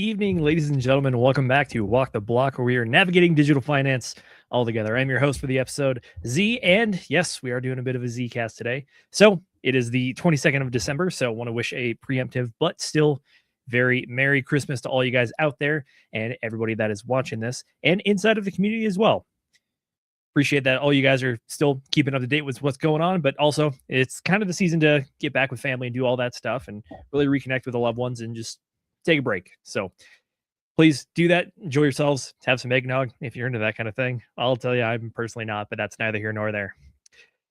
evening, ladies and gentlemen. Welcome back to Walk the Block, where we are navigating digital finance all together. I'm your host for the episode, Z, and yes, we are doing a bit of a Zcast today. So it is the 22nd of December, so I want to wish a preemptive but still very Merry Christmas to all you guys out there and everybody that is watching this and inside of the community as well. Appreciate that all you guys are still keeping up to date with what's going on, but also it's kind of the season to get back with family and do all that stuff and really reconnect with the loved ones and just take a break. So please do that. Enjoy yourselves. Have some eggnog if you're into that kind of thing. I'll tell you, I'm personally not, but that's neither here nor there.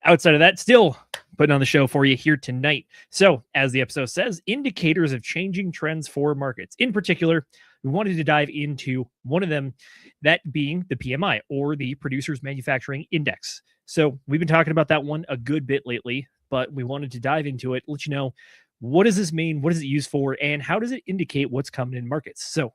Outside of that, still putting on the show for you here tonight. So, as the episode says, indicators of changing trends for markets. In particular, we wanted to dive into one of them, that being the PMI, or the Producers Manufacturing Index. So, we've been talking about that one a good bit lately, but we wanted to dive into it, let you know, what does this mean? What is it used for? And how does it indicate what's coming in markets? So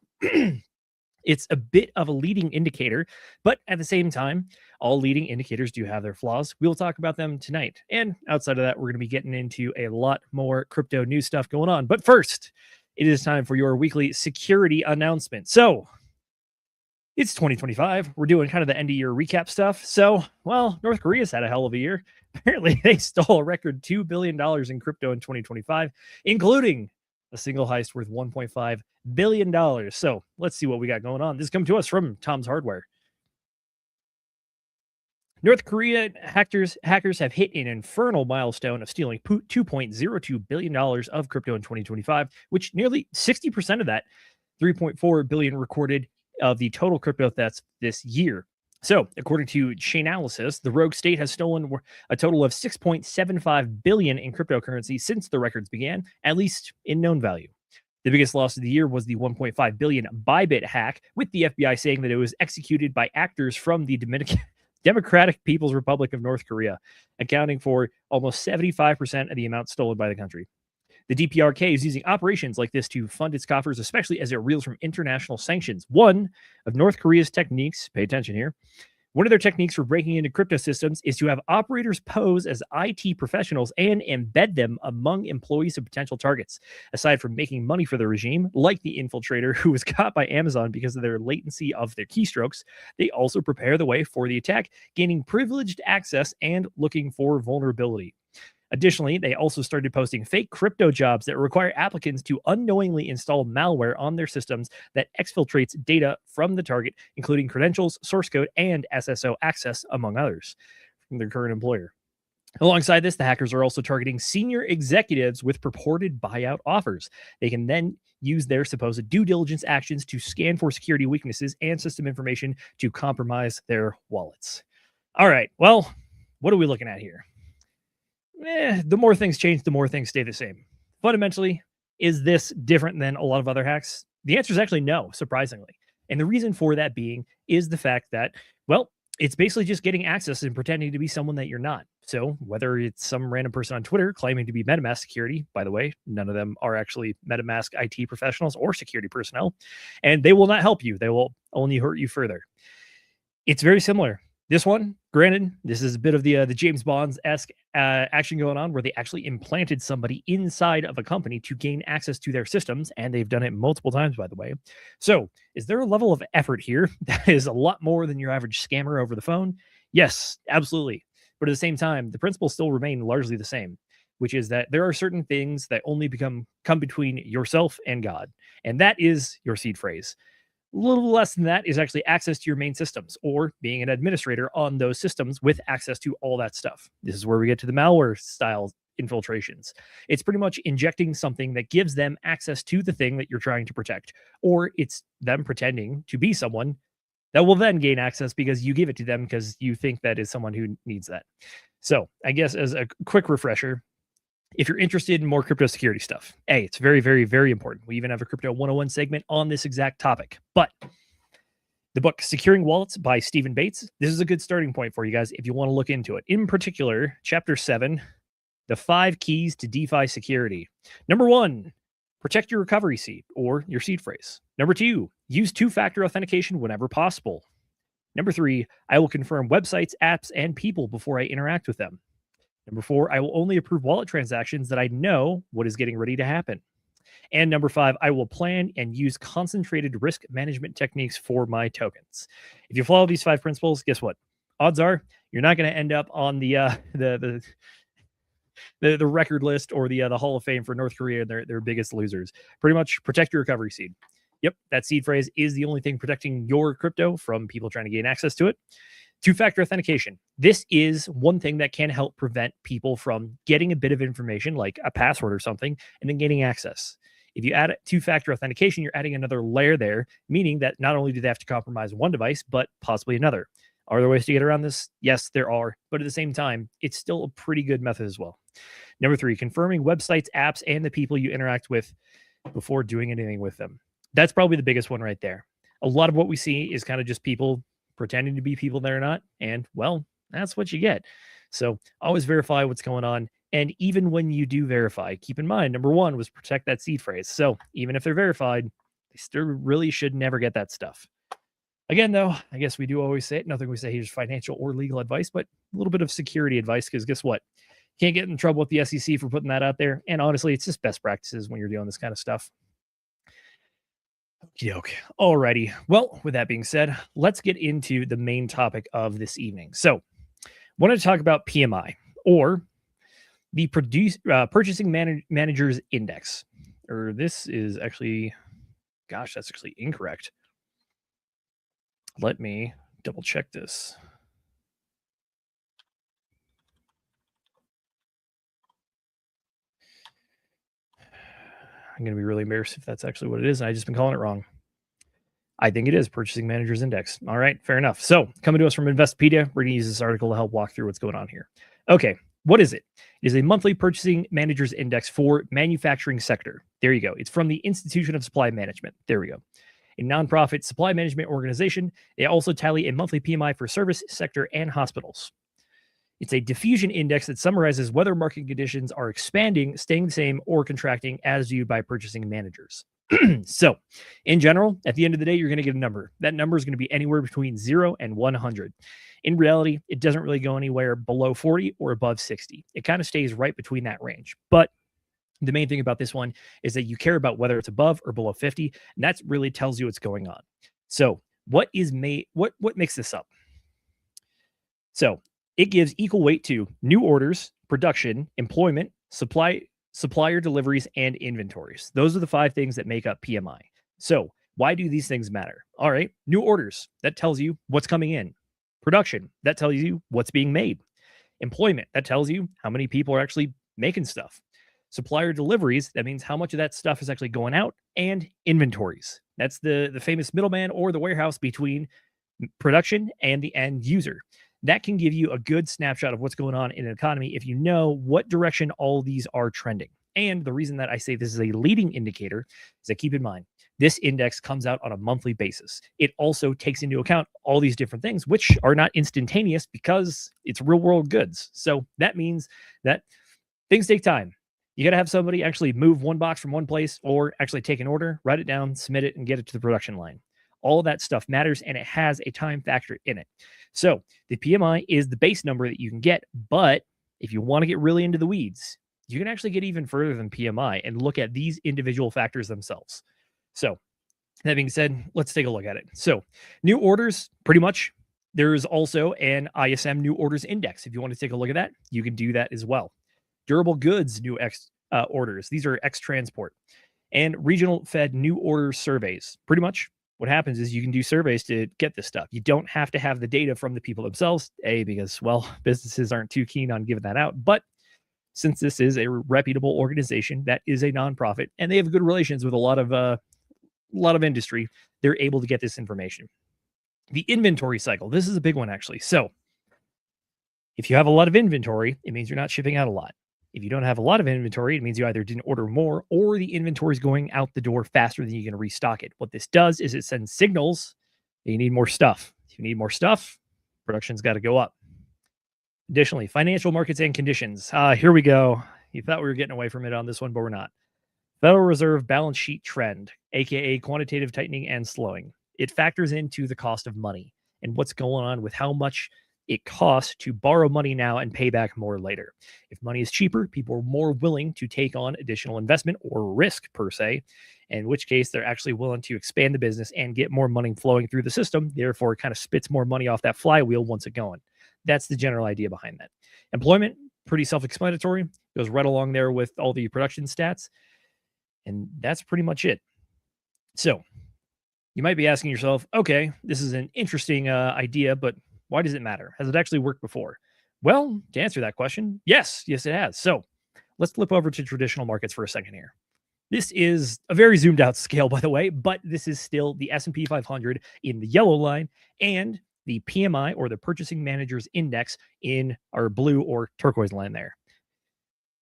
it's a bit of a leading indicator, but at the same time, all leading indicators do have their flaws. We'll talk about them tonight. And outside of that, we're going to be getting into a lot more crypto news stuff going on. But first, it is time for your weekly security announcement. So it's 2025. We're doing kind of the end of year recap stuff. So, well, North Korea's had a hell of a year. Apparently, they stole a record $2 billion in crypto in 2025, including a single heist worth $1.5 billion. So let's see what we got going on. This is coming to us from Tom's Hardware. North Korea hackers have hit an infernal milestone of stealing $2.02 billion of crypto in 2025, which nearly 60% of that, $3.4 billion recorded of the total crypto thefts this year. So, according to Chainalysis, the rogue state has stolen a total of $6.75 billion in cryptocurrency since the records began, at least in known value. The biggest loss of the year was the $1.5 billion Bybit hack, with the FBI saying that it was executed by actors from the Democratic People's Republic of North Korea, accounting for almost 75% of the amount stolen by the country. The DPRK is using operations like this to fund its coffers, especially as it reels from international sanctions. One of North Korea's techniques, pay attention here, one of their techniques for breaking into crypto systems is to have operators pose as IT professionals and embed them among employees of potential targets. Aside from making money for the regime, like the infiltrator who was caught by Amazon because of their latency of their keystrokes, they also prepare the way for the attack, gaining privileged access and looking for vulnerability. Additionally, they also started posting fake crypto jobs that require applicants to unknowingly install malware on their systems that exfiltrates data from the target, including credentials, source code, and SSO access, among others, from their current employer. Alongside this, the hackers are also targeting senior executives with purported buyout offers. They can then use their supposed due diligence actions to scan for security weaknesses and system information to compromise their wallets. All right, well, what are we looking at here? The more things change, the more things stay the same. Fundamentally, is this different than a lot of other hacks? The answer is actually no, surprisingly. And the reason for that being is the fact that, well, it's basically just getting access and pretending to be someone that you're not. So whether it's some random person on Twitter claiming to be MetaMask security, by the way, none of them are actually MetaMask IT professionals or security personnel, and they will not help you. They will only hurt you further. It's very similar. This one, granted, this is a bit of the James Bond-esque action going on where they actually implanted somebody inside of a company to gain access to their systems, and they've done it multiple times, by the way. So is there a level of effort here that is a lot more than your average scammer over the phone? Yes, absolutely. But at the same time, the principles still remain largely the same, which is that there are certain things that only come between yourself and God, and that is your seed phrase. A little less than that is actually access to your main systems or being an administrator on those systems with access to all that stuff. This is where we get to the malware style infiltrations. It's pretty much injecting something that gives them access to the thing that you're trying to protect, or it's them pretending to be someone that will then gain access because you give it to them because you think that is someone who needs that. So I guess as a quick refresher, if you're interested in more crypto security stuff, it's very, very, very important. We even have a Crypto 101 segment on this exact topic. But the book Securing Wallets by Stephen Bates, this is a good starting point for you guys if you want to look into it. In particular, Chapter 7, the 5 keys to DeFi security. Number 1, protect your recovery seed or your seed phrase. Number 2, use two-factor authentication whenever possible. Number 3, I will confirm websites, apps, and people before I interact with them. Number 4, I will only approve wallet transactions that I know what is getting ready to happen. And number 5, I will plan and use concentrated risk management techniques for my tokens. If you follow these 5 principles, guess what? Odds are you're not going to end up on the record list or the Hall of Fame for North Korea and their biggest losers. Pretty much protect your recovery seed. Yep, that seed phrase is the only thing protecting your crypto from people trying to gain access to it. Two-factor authentication. This is one thing that can help prevent people from getting a bit of information like a password or something and then gaining access. If you add two-factor authentication, you're adding another layer there, meaning that not only do they have to compromise one device, but possibly another. Are there ways to get around this? Yes, there are. But at the same time, it's still a pretty good method as well. Number 3, confirming websites, apps, and the people you interact with before doing anything with them. That's probably the biggest one right there. A lot of what we see is kind of just people pretending to be people that are not. And, well, that's what you get. So always verify what's going on. And even when you do verify, keep in mind, number 1 was protect that seed phrase. So even if they're verified, they still really should never get that stuff. Again, though, I guess we do always say it. Nothing we say here is financial or legal advice, but a little bit of security advice, because guess what? Can't get in trouble with the SEC for putting that out there. And honestly, it's just best practices when you're doing this kind of stuff. Okay. Alrighty. Well, with that being said, let's get into the main topic of this evening. So, wanted to talk about PMI, or the Purchasing Managers Index. Or this is actually, gosh, that's actually incorrect. Let me double check this. I'm going to be really embarrassed if that's actually what it is. And I've just been calling it wrong. I think it is Purchasing Managers Index. All right, fair enough. So coming to us from Investopedia, we're going to use this article to help walk through what's going on here. Okay, what is it? It is a monthly Purchasing Managers Index for manufacturing sector. There you go. It's from the Institution of Supply Management. There we go. A nonprofit supply management organization. They also tally a monthly PMI for service sector and hospitals. It's a diffusion index that summarizes whether market conditions are expanding, staying the same, or contracting as viewed by purchasing managers. So, in general, at the end of the day, you're going to get a number. That number is going to be anywhere between 0 and 100. In reality, it doesn't really go anywhere below 40 or above 60. It kind of stays right between that range. But the main thing about this one is that you care about whether it's above or below 50, and that really tells you what's going on. So, what makes this up? So, it gives equal weight to new orders, production, employment, supplier deliveries, and inventories. Those are the 5 things that make up PMI. So, why do these things matter? All right, new orders, that tells you what's coming in. Production, that tells you what's being made. Employment, that tells you how many people are actually making stuff. Supplier deliveries, that means how much of that stuff is actually going out. And inventories, that's the famous middleman or the warehouse between production and the end user. That can give you a good snapshot of what's going on in an economy if you know what direction all these are trending. And the reason that I say this is a leading indicator is that, keep in mind, this index comes out on a monthly basis. It also takes into account all these different things, which are not instantaneous because it's real world goods. So that means that things take time. You got to have somebody actually move one box from one place, or actually take an order, write it down, submit it, and get it to the production line. All of that stuff matters, and it has a time factor in it. So the PMI is the base number that you can get, but if you want to get really into the weeds, you can actually get even further than PMI and look at these individual factors themselves. So that being said, let's take a look at it. So new orders, pretty much, there's also an ISM new orders index. If you want to take a look at that, you can do that as well. Durable goods, new orders. These are X-Transport. And regional fed new order surveys. Pretty much what happens is you can do surveys to get this stuff. You don't have to have the data from the people themselves, because, well, businesses aren't too keen on giving that out. But since this is a reputable organization that is a nonprofit and they have good relations with a lot of industry, they're able to get this information. The inventory cycle. This is a big one, actually. So if you have a lot of inventory, it means you're not shipping out a lot. If you don't have a lot of inventory, it means you either didn't order more or the inventory is going out the door faster than you can restock it. What this does is it sends signals that you need more stuff. If you need more stuff, production's got to go up. Additionally, financial markets and conditions. Here we go. You thought we were getting away from it on this one, but we're not. Federal Reserve balance sheet trend, aka quantitative tightening and slowing. It factors into the cost of money and what's going on with how much it costs to borrow money now and pay back more later. If money is cheaper, people are more willing to take on additional investment or risk, per se, in which case they're actually willing to expand the business and get more money flowing through the system. Therefore, it kind of spits more money off that flywheel once it's going. That's the general idea behind that. Employment, pretty self explanatory, goes right along there with all the production stats. And that's pretty much it. So you might be asking yourself, okay, this is an interesting idea, but why does it matter? Has it actually worked before? Well, to answer that question, yes, it has. So let's flip over to traditional markets for a second here. This is a very zoomed out scale, by the way, but this is still the S&P 500 in the yellow line and the PMI, or the Purchasing Managers Index, in our blue or turquoise line there.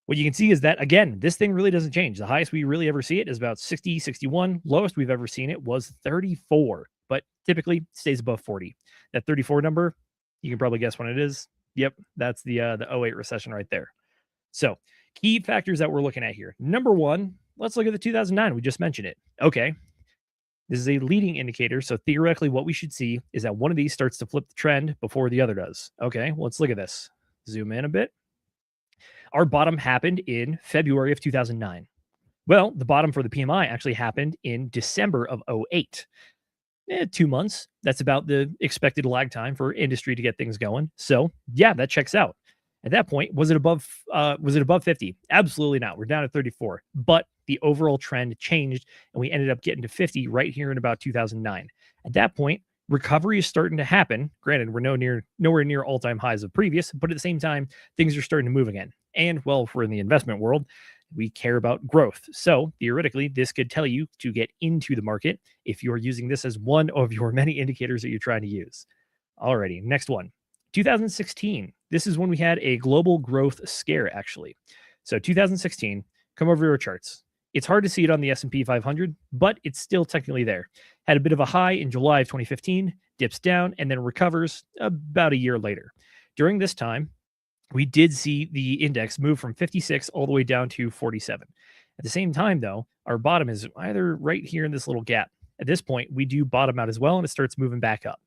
What you can see is that, again, this thing really doesn't change. The highest we really ever see it is about 60, 61. Lowest we've ever seen it was 34, but typically stays above 40. That 34 number, you can probably guess what it is. Yep, that's the 08 recession right there. So key factors that we're looking at here. Number one, let's look at the 2009. We just mentioned it. Okay, this is a leading indicator. So theoretically, what we should see is that one of these starts to flip the trend before the other does. Okay, well, let's look at this. Zoom in a bit. Our bottom happened in February of 2009. Well, the bottom for the PMI actually happened in December of 08. 2 months. That's about the expected lag time for industry to get things going. So yeah, that checks out. At that point, was it above 50? Absolutely not. We're down at 34. But the overall trend changed and we ended up getting to 50 right here in about 2009. At that point, recovery is starting to happen. Granted, we're nowhere near all-time highs of previous, but at the same time, things are starting to move again. And well, if we're in the investment world, we care about growth. So theoretically, this could tell you to get into the market if you're using this as one of your many indicators that you're trying to use. Alrighty, next one. 2016. This is when we had a global growth scare, actually. So 2016, come over your charts. It's hard to see it on the S&P 500, but it's still technically there. Had a bit of a high in July of 2015, dips down, and then recovers about a year later. During this time, we did see the index move from 56 all the way down to 47. At the same time, though, our bottom is either right here in this little gap. At this point, we do bottom out as well, and it starts moving back up.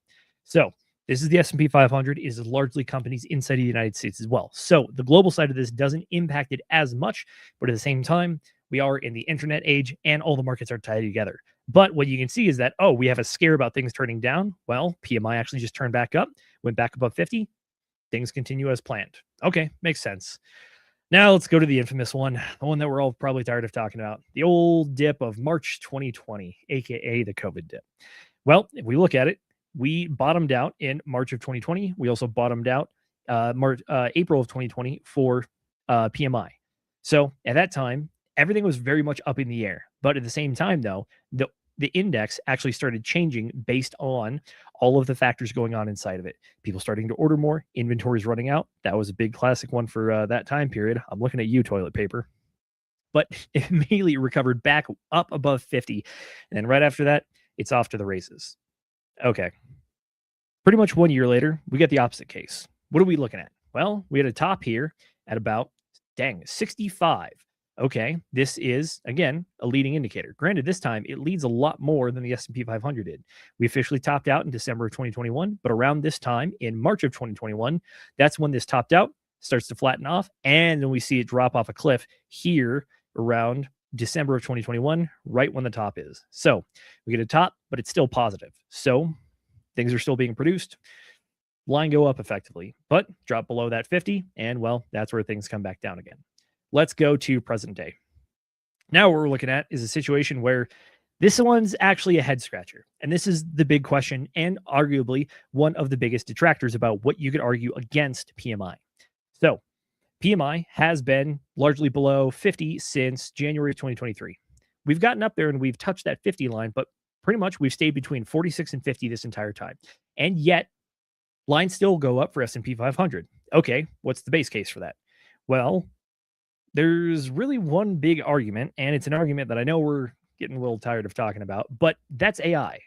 So this is the S&P 500, is largely companies inside of the United States as well. So the global side of this doesn't impact it as much, but at the same time, we are in the internet age and all the markets are tied together. But what you can see is that, oh, we have a scare about things turning down. Well, PMI actually just turned back up, went back above 50. Things continue as planned. Okay, makes sense. Now let's go to the infamous one, the one that we're all probably tired of talking about, the old dip of March 2020, aka the COVID dip. Well, if we look at it, we bottomed out in March of 2020. We also bottomed out April of 2020 for PMI. So at that time, everything was very much up in the air. But at the same time, though, the index actually started changing based on all of the factors going on inside of it. People starting to order more, inventories running out. That was a big classic one for that time period. I'm looking at you, toilet paper. But it immediately recovered back up above 50. And then right after that, it's off to the races. Okay. Pretty much 1 year later, we get the opposite case. What are we looking at? Well, we had a top here at about, 65. Okay, this is, again, a leading indicator. Granted, this time it leads a lot more than the S&P 500 did. We officially topped out in December of 2021, but around this time in March of 2021, that's when this topped out, starts to flatten off, and then we see it drop off a cliff here around December of 2021, right when the top is. So we get a top, but it's still positive. So things are still being produced. Line go up effectively, but drop below that 50, and well, that's where things come back down again. Let's go to present day. Now what we're looking at is a situation where this one's actually a head scratcher. And this is the big question and arguably one of the biggest detractors about what you could argue against PMI. So PMI has been largely below 50 since January of 2023. We've gotten up there and we've touched that 50 line, but pretty much we've stayed between 46 and 50 this entire time. And yet lines still go up for S&P 500. Okay, what's the base case for that? Well, there's really one big argument, and it's an argument that I know we're getting a little tired of talking about, but that's AI.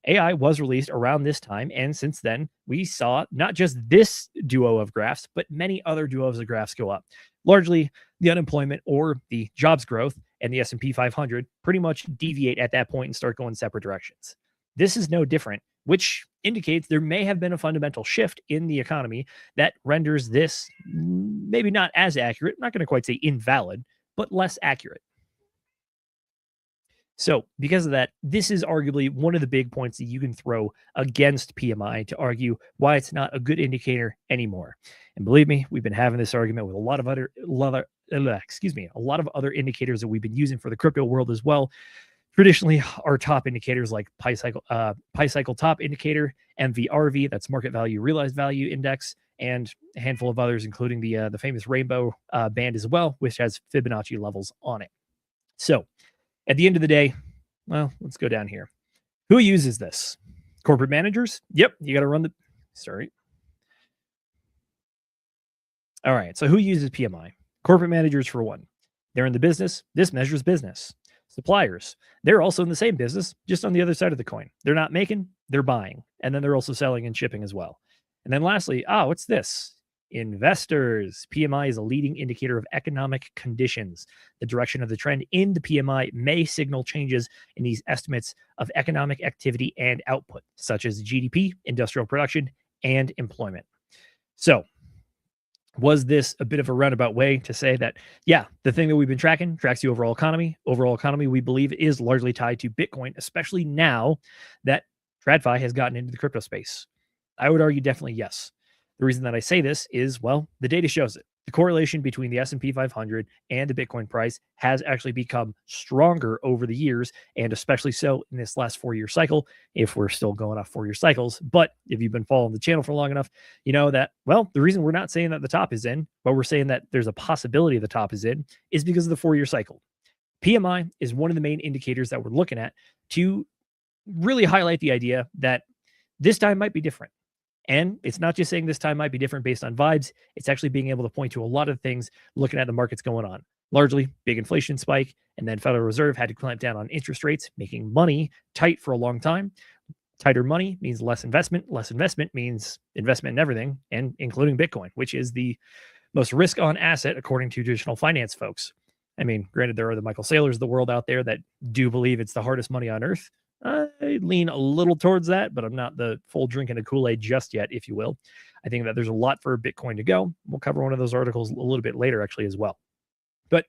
AI was released around this time, and since then, we saw not just this duo of graphs, but many other duos of graphs go up. Largely, the unemployment or the jobs growth and the S&P 500 pretty much deviate at that point and start going separate directions. This is no different, which indicates there may have been a fundamental shift in the economy that renders this maybe not as accurate, not going to quite say invalid, but less accurate. So, because of that, this is arguably one of the big points that you can throw against PMI to argue why it's not a good indicator anymore. And believe me, we've been having this argument with a lot of a lot of other indicators that we've been using for the crypto world as well. Traditionally, our top indicators like Pi cycle top indicator, MVRV, that's market value realized value index, and a handful of others, including the famous rainbow band as well, which has Fibonacci levels on it. So, at the end of the day, well, let's go down here. Who uses this? Corporate managers? Yep, you got to run the. Sorry. All right. So who uses PMI? Corporate managers for one. They're in the business. This measures business. Suppliers. They're also in the same business, just on the other side of the coin. They're not making, they're buying. And then they're also selling and shipping as well. And then lastly, what's this? Investors. PMI is a leading indicator of economic conditions. The direction of the trend in the PMI may signal changes in these estimates of economic activity and output, such as GDP, industrial production, and employment. So, was this a bit of a roundabout way to say that, yeah, the thing that we've been tracking tracks the overall economy? Overall economy, we believe, is largely tied to Bitcoin, especially now that TradFi has gotten into the crypto space. I would argue definitely yes. The reason that I say this is, well, the data shows it. The correlation between the S&P 500 and the Bitcoin price has actually become stronger over the years, and especially so in this last 4-year cycle, if we're still going off 4-year cycles. But if you've been following the channel for long enough, you know that, well, the reason we're not saying that the top is in, but we're saying that there's a possibility the top is in, is because of the 4-year cycle. PMI is one of the main indicators that we're looking at to really highlight the idea that this time might be different. And it's not just saying this time might be different based on vibes. It's actually being able to point to a lot of things looking at the markets going on. Largely big inflation spike, and then Federal Reserve had to clamp down on interest rates, making money tight for a long time. Tighter money means less investment. Less investment means investment in everything, and including Bitcoin, which is the most risk-on asset according to traditional finance folks. I mean, granted, there are the Michael Saylors of the world out there that do believe it's the hardest money on earth. I lean a little towards that, but I'm not the full drinking of Kool-Aid just yet, if you will. I think that there's a lot for Bitcoin to go. We'll cover one of those articles a little bit later, actually, as well. But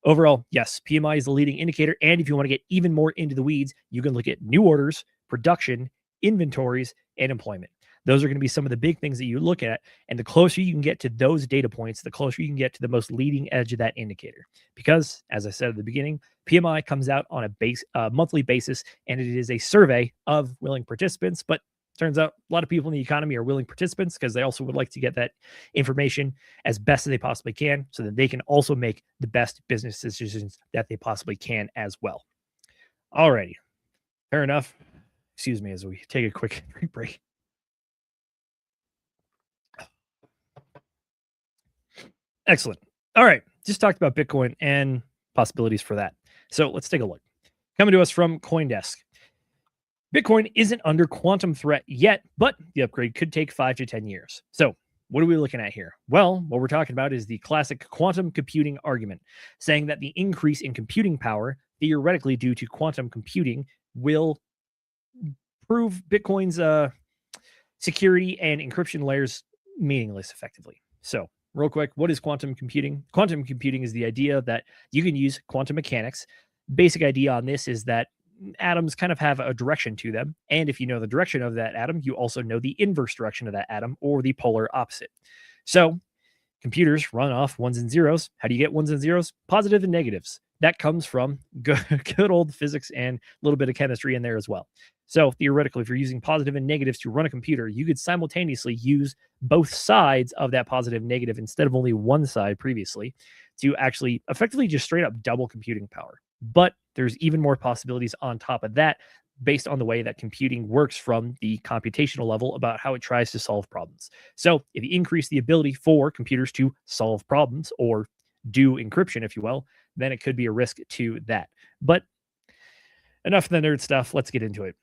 overall, yes, PMI is the leading indicator. And if you want to get even more into the weeds, you can look at new orders, production, inventories, and employment. Those are going to be some of the big things that you look at. And the closer you can get to those data points, the closer you can get to the most leading edge of that indicator. Because, as I said at the beginning, PMI comes out on a monthly basis, and it is a survey of willing participants. But turns out a lot of people in the economy are willing participants because they also would like to get that information as best as they possibly can so that they can also make the best business decisions that they possibly can as well. Alrighty, fair enough. Excuse me as we take a quick break. Excellent. All right. Just talked about Bitcoin and possibilities for that. So let's take a look. Coming to us from CoinDesk. Bitcoin isn't under quantum threat yet, but the upgrade could take 5 to 10 years. So what are we looking at here? Well, what we're talking about is the classic quantum computing argument, saying that the increase in computing power, theoretically due to quantum computing, will prove Bitcoin's security and encryption layers meaningless effectively. So real quick, what is quantum computing? Quantum computing is the idea that you can use quantum mechanics. Basic idea on this is that atoms kind of have a direction to them. And if you know the direction of that atom, you also know the inverse direction of that atom or the polar opposite. So computers run off ones and zeros. How do you get ones and zeros? Positive and negatives. That comes from good old physics and a little bit of chemistry in there as well. So theoretically, if you're using positive and negatives to run a computer, you could simultaneously use both sides of that positive negative instead of only one side previously to actually effectively just straight up double computing power. But there's even more possibilities on top of that based on the way that computing works from the computational level about how it tries to solve problems. So if you increase the ability for computers to solve problems or do encryption, if you will, then it could be a risk to that. But enough of the nerd stuff. Let's get into it.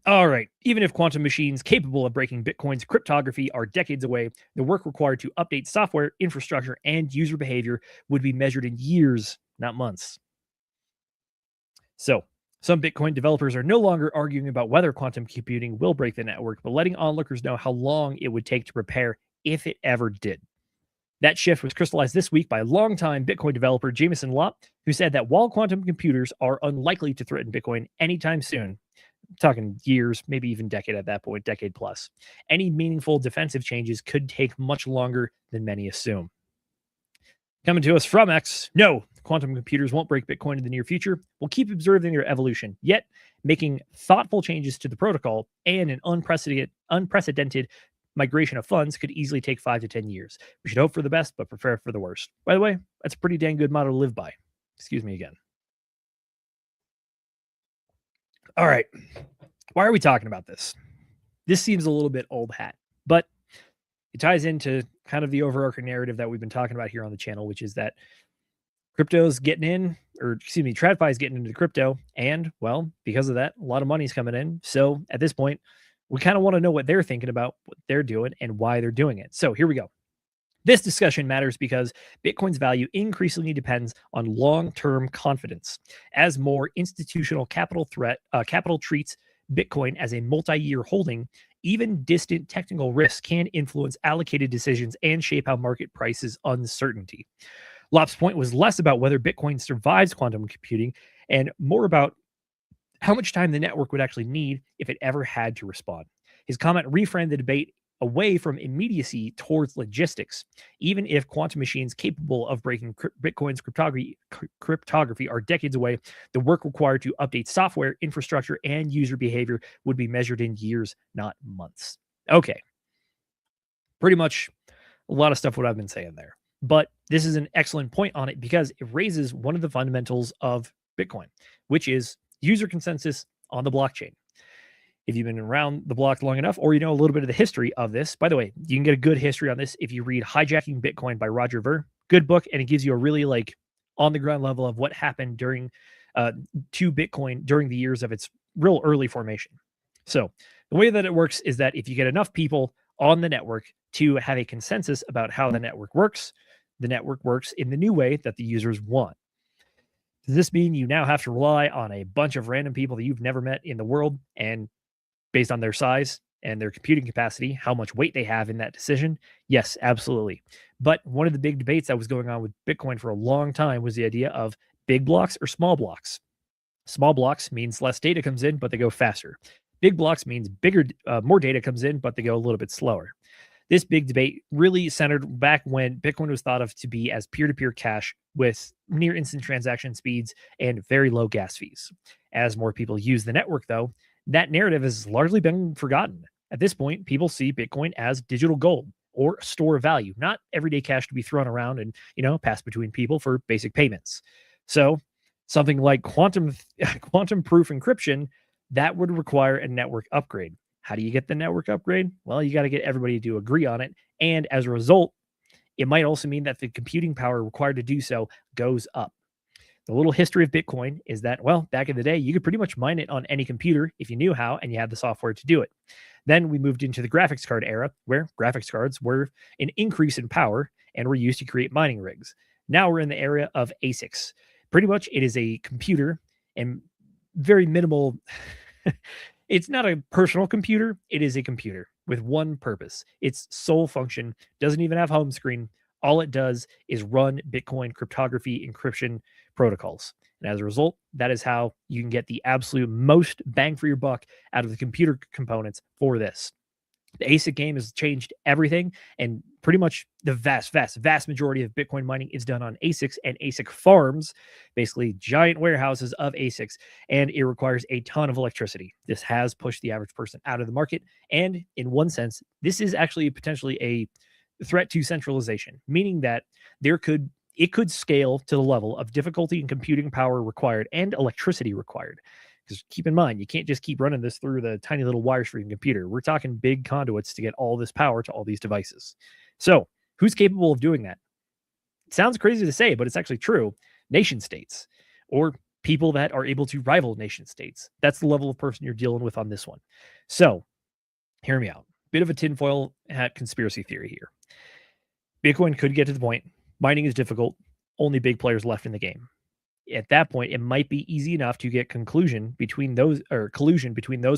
All right. Even if quantum machines capable of breaking Bitcoin's cryptography are decades away, the work required to update software, infrastructure, and user behavior would be measured in years, not months. So Some Bitcoin developers are no longer arguing about whether quantum computing will break the network, but letting onlookers know how long it would take to repair if it ever did. That shift was crystallized this week by longtime Bitcoin developer Jameson Lopp, who said that while quantum computers are unlikely to threaten Bitcoin anytime soon, talking years, maybe even decade at that point, decade plus, any meaningful defensive changes could take much longer than many assume. Coming to us from X, no, quantum computers won't break Bitcoin in the near future. We'll keep observing their evolution, yet making thoughtful changes to the protocol and an unprecedented migration of funds could easily take 5 to 10 years. We should hope for the best, but prepare for the worst. By the way, that's a pretty dang good motto to live by. Excuse me again. All right. Why are we talking about this? This seems a little bit old hat, but it ties into kind of the overarching narrative that we've been talking about here on the channel, which is that crypto's getting in, or excuse me, TradFi is getting into crypto. And well, because of that, a lot of money's coming in. So at this point, we kind of want to know what they're thinking about, what they're doing, and why they're doing it. So here we go. This discussion matters because Bitcoin's value increasingly depends on long-term confidence. As more institutional capital treats Bitcoin as a multi-year holding, even distant technical risks can influence allocated decisions and shape how market prices uncertainty. Lopp's point was less about whether Bitcoin survives quantum computing and more about how much time the network would actually need if it ever had to respond. His comment reframed the debate away from immediacy towards logistics. Even if quantum machines capable of breaking Bitcoin's cryptography are decades away, the work required to update software, infrastructure, and user behavior would be measured in years, not months. Okay. Pretty much a lot of stuff what I've been saying there. But this is an excellent point on it because it raises one of the fundamentals of Bitcoin, which is user consensus on the blockchain. If you've been around the block long enough, or you know a little bit of the history of this, by the way, you can get a good history on this if you read Hijacking Bitcoin by Roger Ver. Good book, and it gives you a really like on the ground level of what happened during to Bitcoin during the years of its real early formation. So the way that it works is that if you get enough people on the network to have a consensus about how the network works in the new way that the users want. Does this mean you now have to rely on a bunch of random people that you've never met in the world and based on their size and their computing capacity, how much weight they have in that decision? Yes, absolutely. But one of the big debates that was going on with Bitcoin for a long time was the idea of big blocks or small blocks. Small blocks means less data comes in, but they go faster. Big blocks means more data comes in, but they go a little bit slower. This big debate really centered back when Bitcoin was thought of to be as peer-to-peer cash with near instant transaction speeds and very low gas fees. As more people use the network, though, that narrative has largely been forgotten. At this point, people see Bitcoin as digital gold or a store of value, not everyday cash to be thrown around and, passed between people for basic payments. So something like quantum proof encryption, that would require a network upgrade. How do you get the network upgrade? Well, you got to get everybody to agree on it. And as a result, it might also mean that the computing power required to do so goes up. The little history of Bitcoin is that, well, back in the day, you could pretty much mine it on any computer if you knew how and you had the software to do it. Then we moved into the graphics card era, where graphics cards were an increase in power and were used to create mining rigs. Now we're in the era of ASICs. Pretty much it is a computer and very minimal. It's not a personal computer. It is a computer with one purpose. Its sole function doesn't even have home screen. All it does is run Bitcoin cryptography encryption protocols. And as a result, that is how you can get the absolute most bang for your buck out of the computer components for this. The ASIC game has changed everything, and pretty much the vast majority of Bitcoin mining is done on ASICs and ASIC farms, basically giant warehouses of ASICs, and it requires a ton of electricity. This has pushed the average person out of the market, and in one sense, this is actually potentially a threat to centralization, meaning that it could scale to the level of difficulty and computing power required and electricity required. Because keep in mind, you can't just keep running this through the tiny little wires for your computer. We're talking big conduits to get all this power to all these devices. So who's capable of doing that? It sounds crazy to say, but it's actually true. Nation states or people that are able to rival nation states. That's the level of person you're dealing with on this one. So hear me out. Bit of a tinfoil hat conspiracy theory here. Bitcoin could get to the point. Mining is difficult. Only big players left in the game. at that point, it might be easy enough to get collusion between those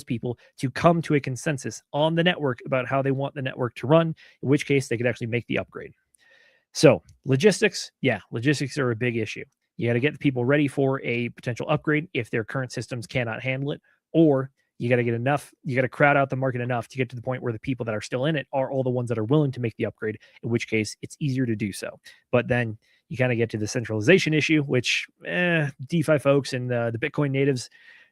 people to come to a consensus on the network about how they want the network to run, in which case they could actually make the upgrade. So logistics, yeah, logistics are a big issue. You got to get the people ready for a potential upgrade if their current systems cannot handle it, or you got to get enough, you got to crowd out the market enough to get to the point where the people that are still in it are all the ones that are willing to make the upgrade, in which case it's easier to do so. But then you kind of get to the centralization issue, which DeFi folks and the Bitcoin natives,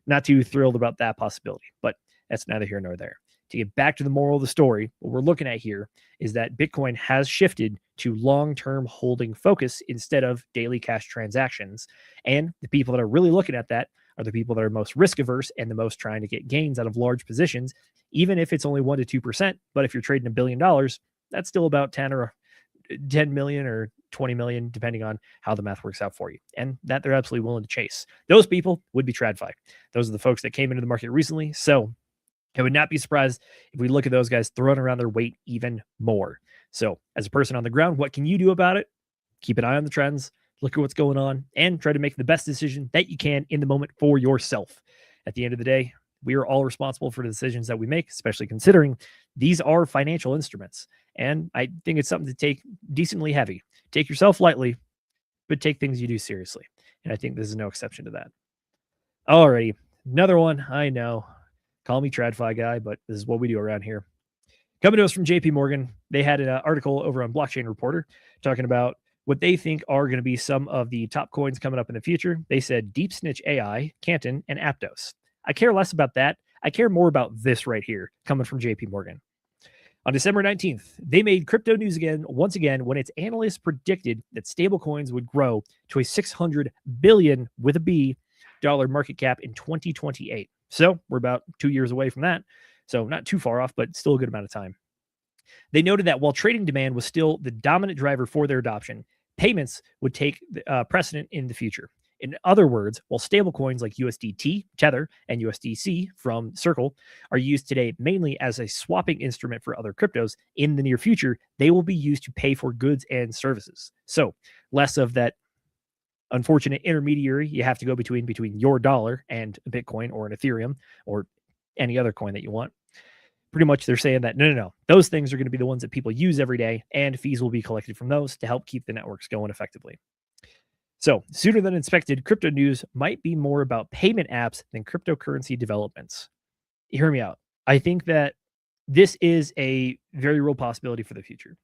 not too thrilled about that possibility, but that's neither here nor there. To get back to the moral of the story, what we're looking at here is that Bitcoin has shifted to long-term holding focus instead of daily cash transactions. And the people that are really looking at that are the people that are most risk averse and the most trying to get gains out of large positions, even if it's only 1% to 2%. But if you're trading $1 billion, that's still about 10 million or 20 million, depending on how the math works out for you. And that they're absolutely willing to chase. Those people would be TradFi. Those are the folks that came into the market recently. So I would not be surprised if we look at those guys throwing around their weight even more. So as a person on the ground, what can you do about it? Keep an eye on the trends, look at what's going on, and try to make the best decision that you can in the moment for yourself. At the end of the day, we are all responsible for the decisions that we make, especially considering these are financial instruments. And I think it's something to take decently heavy. Take yourself lightly, but take things you do seriously. And I think this is no exception to that. Alrighty, another one. I know. Call me TradFi guy, but this is what we do around here. Coming to us from JP Morgan, they had an article over on Blockchain Reporter talking about what they think are going to be some of the top coins coming up in the future. They said Deep Snitch AI, Canton, and Aptos. I care less about that. I care more about this right here, coming from JP Morgan. On December 19th, they made crypto news once again, when its analysts predicted that stablecoins would grow to a $600 billion with a B dollar market cap in 2028. So we're about 2 years away from that. So not too far off, but still a good amount of time. They noted that while trading demand was still the dominant driver for their adoption, payments would take precedent in the future. In other words, while stablecoins like USDT, Tether, and USDC from Circle are used today mainly as a swapping instrument for other cryptos, in the near future, they will be used to pay for goods and services. So less of that unfortunate intermediary you have to go between your dollar and a Bitcoin or an Ethereum or any other coin that you want. Pretty much they're saying that no, those things are going to be the ones that people use every day, and fees will be collected from those to help keep the networks going effectively. So sooner than expected, crypto news might be more about payment apps than cryptocurrency developments. Hear me out. I think that this is a very real possibility for the future.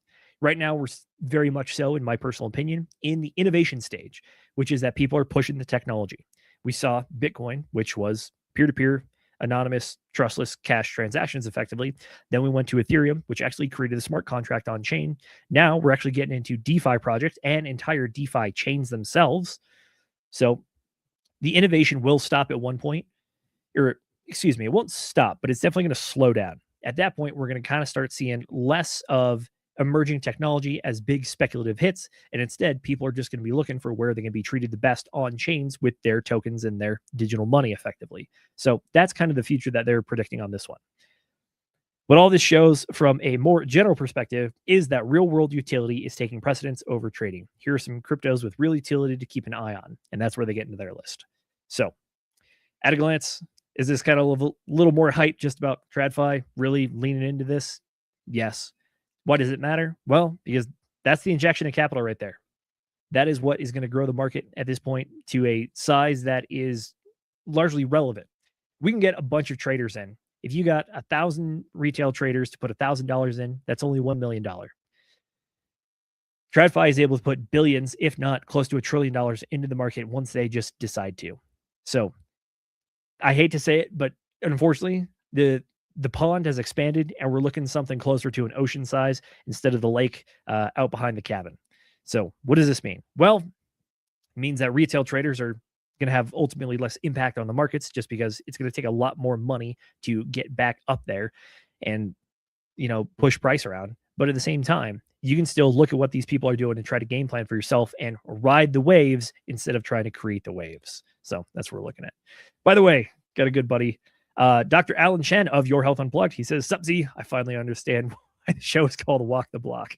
Right now, we're very much so, in my personal opinion, in the innovation stage, which is that people are pushing the technology. We saw Bitcoin, which was peer-to-peer, anonymous, trustless cash transactions effectively. Then we went to Ethereum, which actually created a smart contract on chain. Now we're actually getting into DeFi projects and entire DeFi chains themselves. So the innovation will stop at one point, or excuse me, it won't stop, but it's definitely going to slow down. At that point, we're going to kind of start seeing less of emerging technology as big speculative hits, and instead people are just going to be looking for where they can be treated the best on chains with their tokens and their digital money effectively. So that's kind of the future that they're predicting on this one. What all this shows from a more general perspective is that real world utility is taking precedence over trading. Here are some cryptos with real utility to keep an eye on, and that's where they get into their list. So at a glance, is this kind of a little more hype just about TradFi really leaning into this? Yes. Why does it matter? Well, because that's the injection of capital right there. That is what is going to grow the market at this point to a size that is largely relevant. We can get a bunch of traders in. If you got 1,000 retail traders to put $1,000 in, that's only $1 million. TradFi is able to put billions, if not close to $1 trillion into the market once they just decide to. So I hate to say it, but unfortunately, the pond has expanded and we're looking something closer to an ocean size instead of the lake out behind the cabin. So what does this mean? Well, it means that retail traders are going to have ultimately less impact on the markets, just because it's going to take a lot more money to get back up there and, push price around. But at the same time, you can still look at what these people are doing and try to game plan for yourself and ride the waves instead of trying to create the waves. So that's what we're looking at. By the way, got a good buddy, Dr. Alan Chen of Your Health Unplugged. He says, "Sup, Z, I finally understand why the show is called Walk the Block."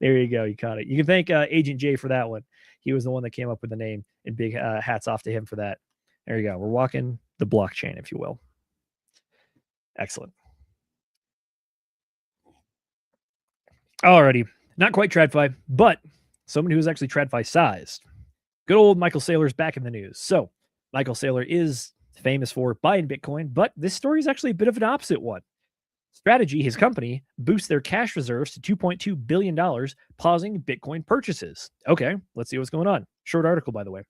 There you go. You caught it. You can thank Agent J for that one. He was the one that came up with the name, and big hats off to him for that. There you go. We're walking the blockchain, if you will. Excellent. Alrighty. Not quite TradFi, but someone who is actually TradFi sized. Good old Michael Saylor's back in the news. So Michael Saylor is famous for buying Bitcoin, but this story is actually a bit of an opposite one. Strategy, his company, boosts their cash reserves to $2.2 billion, pausing Bitcoin purchases. Okay, let's see what's going on. Short article, by the way.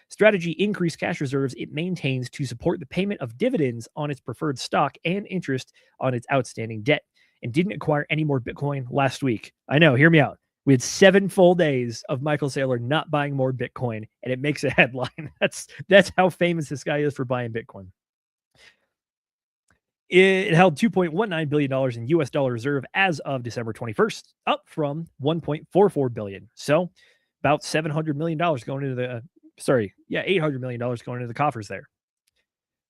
Strategy increased cash reserves it maintains to support the payment of dividends on its preferred stock and interest on its outstanding debt, and didn't acquire any more Bitcoin last week. I know, hear me out. We had 7 full days of Michael Saylor not buying more Bitcoin, and it makes a headline. That's how famous this guy is for buying Bitcoin. It held $2.19 billion in US dollar reserve as of December 21st, up from $1.44 billion. So about $700 million going into the, $800 million going into the coffers there.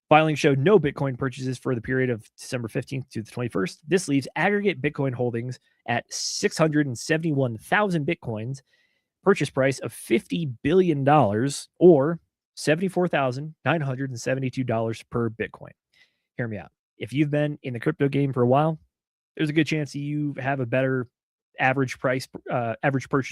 Filing showed no Bitcoin purchases for the period of December 15th to the 21st. This leaves aggregate Bitcoin holdings at 671,000 Bitcoins, purchase price of $50 billion or $74,972 per Bitcoin. Hear me out. If you've been in the crypto game for a while, there's a good chance you have a better average purchase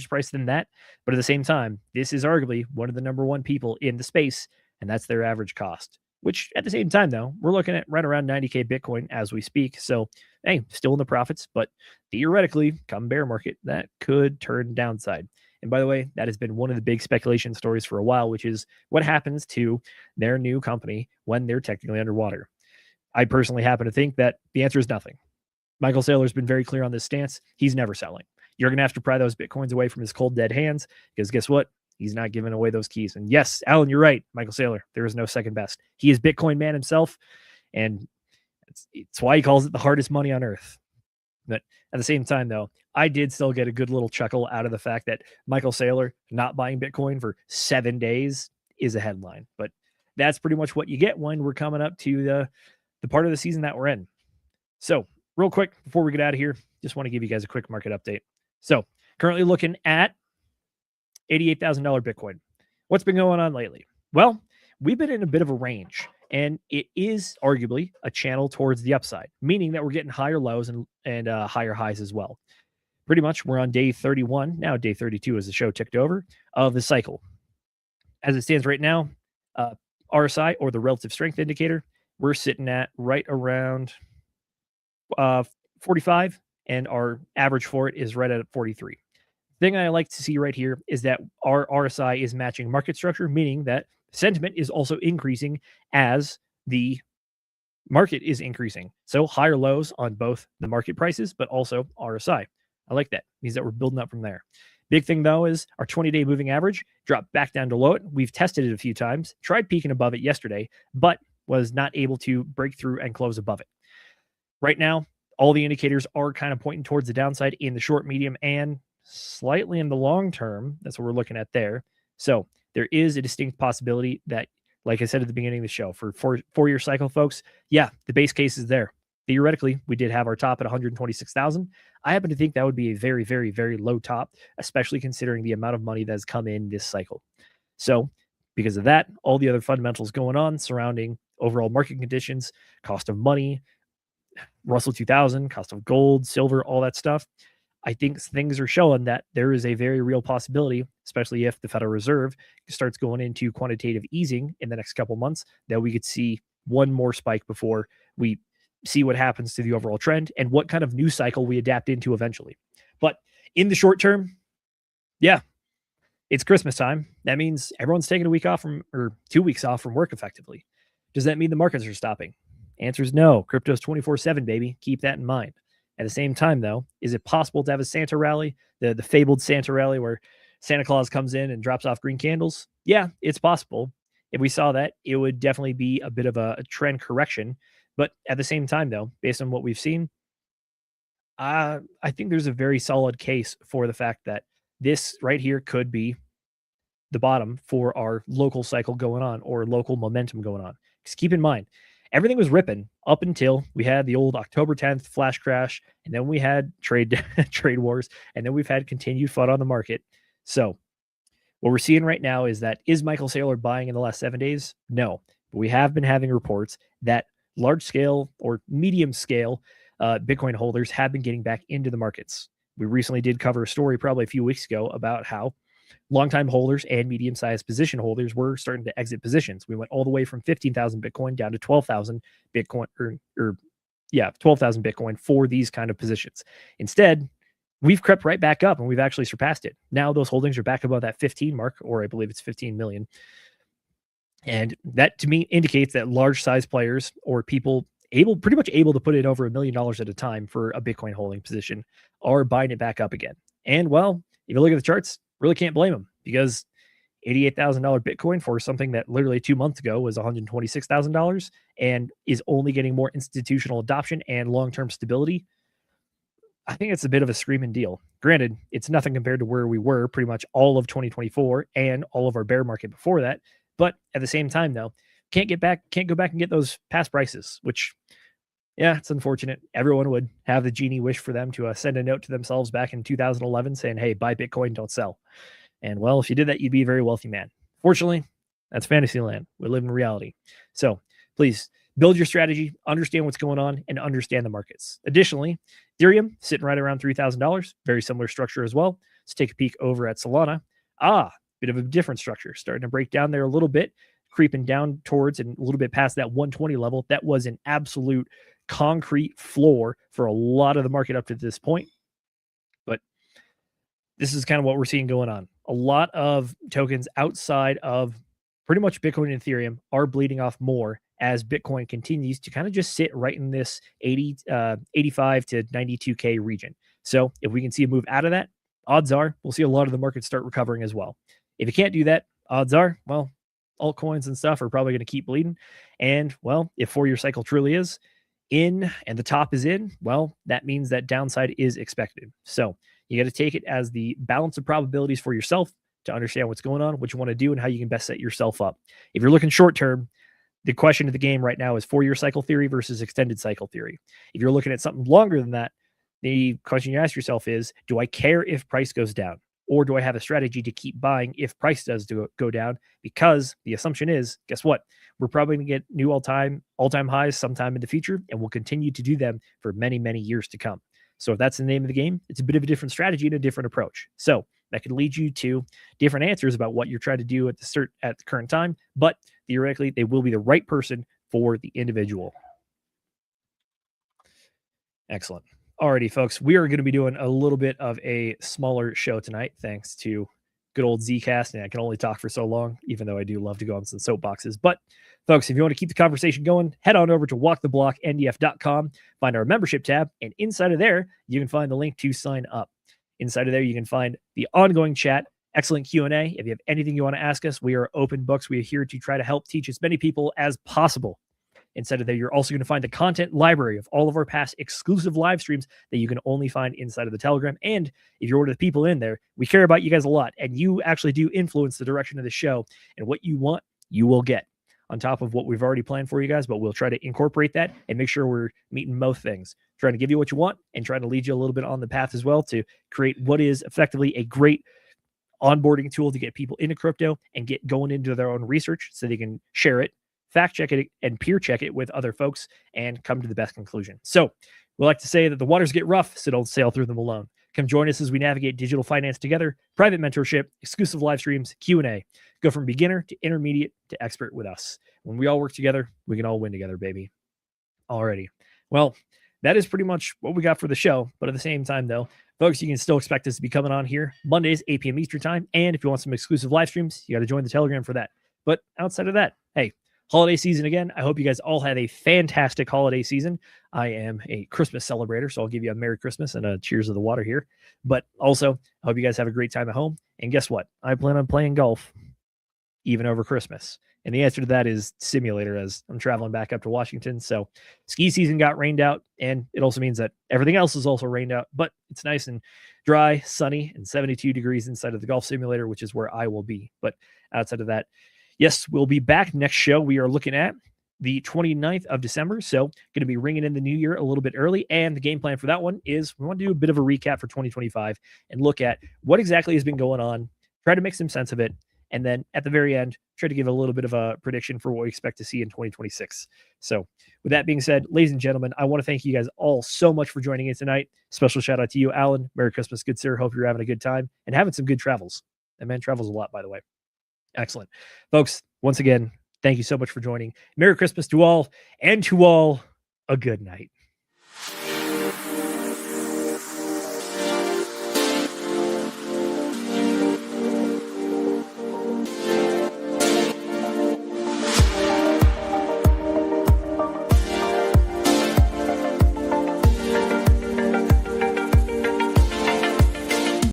price than that. But at the same time, this is arguably one of the number one people in the space, and that's their average cost. Which at the same time, though, we're looking at right around 90K Bitcoin as we speak. So, hey, still in the profits, but theoretically, come bear market, that could turn downside. And by the way, that has been one of the big speculation stories for a while, which is what happens to their new company when they're technically underwater. I personally happen to think that the answer is nothing. Michael Saylor's been very clear on this stance. He's never selling. You're going to have to pry those Bitcoins away from his cold, dead hands because guess what? He's not giving away those keys. And yes, Alan, you're right. Michael Saylor, there is no second best. He is Bitcoin man himself, and it's why he calls it the hardest money on earth. But at the same time, though, I did still get a good little chuckle out of the fact that Michael Saylor not buying Bitcoin for 7 days is a headline. But that's pretty much what you get when we're coming up to the part of the season that we're in. So real quick, before we get out of here, just want to give you guys a quick market update. So currently looking at $88,000 Bitcoin. What's been going on lately? Well, we've been in a bit of a range, and it is arguably a channel towards the upside, meaning that we're getting higher lows and higher highs as well. Pretty much we're on day 31, now day 32 as the show ticked over, of the cycle. As it stands right now, RSI, or the relative strength indicator, we're sitting at right around 45, and our average for it is right at 43. Thing I like to see right here is that our RSI is matching market structure, meaning that sentiment is also increasing as the market is increasing. So higher lows on both the market prices, but also RSI. I like that. It means that we're building up from there. Big thing, though, is our 20-day moving average dropped back down to low it. We've tested it a few times, tried peaking above it yesterday, but was not able to break through and close above it. Right now, all the indicators are kind of pointing towards the downside in the short, medium, and slightly in the long term. That's what we're looking at there. So there is a distinct possibility that, like I said at the beginning of the show, for four-year cycle, folks, yeah, the base case is there. Theoretically, we did have our top at 126,000. I happen to think that would be a very, very, very low top, especially considering the amount of money that has come in this cycle. So because of that, all the other fundamentals going on surrounding overall market conditions, cost of money, Russell 2000, cost of gold, silver, all that stuff, I think things are showing that there is a very real possibility, especially if the Federal Reserve starts going into quantitative easing in the next couple months, that we could see one more spike before we see what happens to the overall trend and what kind of new cycle we adapt into eventually. But in the short term, yeah, it's Christmas time. That means everyone's taking a week off or 2 weeks off from work effectively. Does that mean the markets are stopping? Answer is no. Crypto's 24/7, baby. Keep that in mind. At the same time, though, is it possible to have a Santa rally, the fabled Santa rally where Santa Claus comes in and drops off green candles? Yeah, it's possible. If we saw that, it would definitely be a bit of a trend correction. But at the same time, though, based on what we've seen, I think there's a very solid case for the fact that this right here could be the bottom for our local cycle going on or local momentum going on. Because keep in mind, everything was ripping up until we had the old October 10th flash crash, and then we had trade wars, and then we've had continued FUD on the market. So What we're seeing right now is Michael Saylor buying in the last 7 days? No. But we have been having reports that large scale or medium scale Bitcoin holders have been getting back into the markets. We recently did cover a story probably a few weeks ago about how longtime holders and medium-sized position holders were starting to exit positions. We went all the way from 15,000 Bitcoin down to 12,000 Bitcoin, or 12,000 Bitcoin for these kind of positions. Instead, we've crept right back up and we've actually surpassed it. Now those holdings are back above that 15 mark, or I believe it's 15 million. And that to me indicates that large size players or people pretty much able to put in over $1 million at a time for a Bitcoin holding position are buying it back up again. And well, if you look at the charts, really can't blame them, because $88,000 Bitcoin for something that literally 2 months ago was $126,000 and is only getting more institutional adoption and long-term stability. I think it's a bit of a screaming deal. Granted, it's nothing compared to where we were pretty much all of 2024 and all of our bear market before that. But at the same time, though, can't go back and get those past prices, which, yeah, it's unfortunate. Everyone would have the genie wish for them to send a note to themselves back in 2011 saying, hey, buy Bitcoin, don't sell. And well, if you did that, you'd be a very wealthy man. Fortunately, that's fantasy land. We live in reality. So please build your strategy, understand what's going on, and understand the markets. Additionally, Ethereum sitting right around $3,000, very similar structure as well. Let's take a peek over at Solana. Bit of a different structure, starting to break down there a little bit, creeping down towards and a little bit past that 120 level. That was an absolute concrete floor for a lot of the market up to this point. But this is kind of what we're seeing going on. A lot of tokens outside of pretty much Bitcoin and Ethereum are bleeding off more as Bitcoin continues to kind of just sit right in this 85 to 92K region. So if we can see a move out of that, odds are we'll see a lot of the market start recovering as well. If you can't do that, odds are, well, altcoins and stuff are probably going to keep bleeding. And well, if 4-year cycle truly is in and the top is in, well, that means that downside is expected. So you got to take it as the balance of probabilities for yourself to understand what's going on, what you want to do, and how you can best set yourself up. If you're looking short term, the question of the game right now is 4-year cycle theory versus extended cycle theory. If you're looking at something longer than that, the question you ask yourself is, do I care if price goes down? Or do I have a strategy to keep buying if price does go down? Because the assumption is, guess what? We're probably going to get new all-time highs sometime in the future, and we'll continue to do them for many, many years to come. So if that's the name of the game, it's a bit of a different strategy and a different approach. So that can lead you to different answers about what you're trying to do at the current time, but theoretically, they will be the right person for the individual. Excellent. Alrighty, folks, we are going to be doing a little bit of a smaller show tonight, thanks to good old Zcast, and I can only talk for so long, even though I do love to go on some soapboxes. But folks, if you want to keep the conversation going, head on over to walktheblockndf.com, find our membership tab, and inside of there, you can find the link to sign up. Inside of there, you can find the ongoing chat, excellent Q&A. If you have anything you want to ask us, we are open books. We are here to try to help teach as many people as possible. Inside of there, you're also going to find the content library of all of our past exclusive live streams that you can only find inside of the Telegram. And if you're one of the people in there, we care about you guys a lot, and you actually do influence the direction of the show, and what you want, you will get on top of what we've already planned for you guys. But we'll try to incorporate that and make sure we're meeting both things, trying to give you what you want and trying to lead you a little bit on the path as well to create what is effectively a great onboarding tool to get people into crypto and get going into their own research so they can share it, fact check it, and peer check it with other folks and come to the best conclusion. So we like to say that the waters get rough, so don't sail through them alone. Come join us as we navigate digital finance together, private mentorship, exclusive live streams, Q&A. Go from beginner to intermediate to expert with us. When we all work together, we can all win together, baby. Alrighty. Well, that is pretty much what we got for the show. But at the same time, though, folks, you can still expect us to be coming on here Mondays, 8 p.m. Eastern time. And if you want some exclusive live streams, you got to join the Telegram for that. But outside of that, hey, holiday season again. I hope you guys all had a fantastic holiday season. I am a Christmas celebrator, so I'll give you a Merry Christmas and a cheers of the water here. But also, I hope you guys have a great time at home. And guess what? I plan on playing golf even over Christmas. And the answer to that is simulator, as I'm traveling back up to Washington. So ski season got rained out, and it also means that everything else is also rained out, but it's nice and dry, sunny, and 72 degrees inside of the golf simulator, which is where I will be. But outside of that, yes, we'll be back next show. We are looking at the 29th of December. So going to be ringing in the new year a little bit early. And the game plan for that one is we want to do a bit of a recap for 2025 and look at what exactly has been going on try to make some sense of it, and then at the very end, try to give a little bit of a prediction for what we expect to see in 2026. So, with that being said, ladies and gentlemen, I want to thank you guys all so much for joining in tonight. Special shout out to you, Alan. Merry Christmas, good sir. Hope you're having a good time and having some good travels. That man travels a lot, by the way. Excellent. Folks, once again, thank you so much for joining. Merry Christmas to all, and to all, a good night.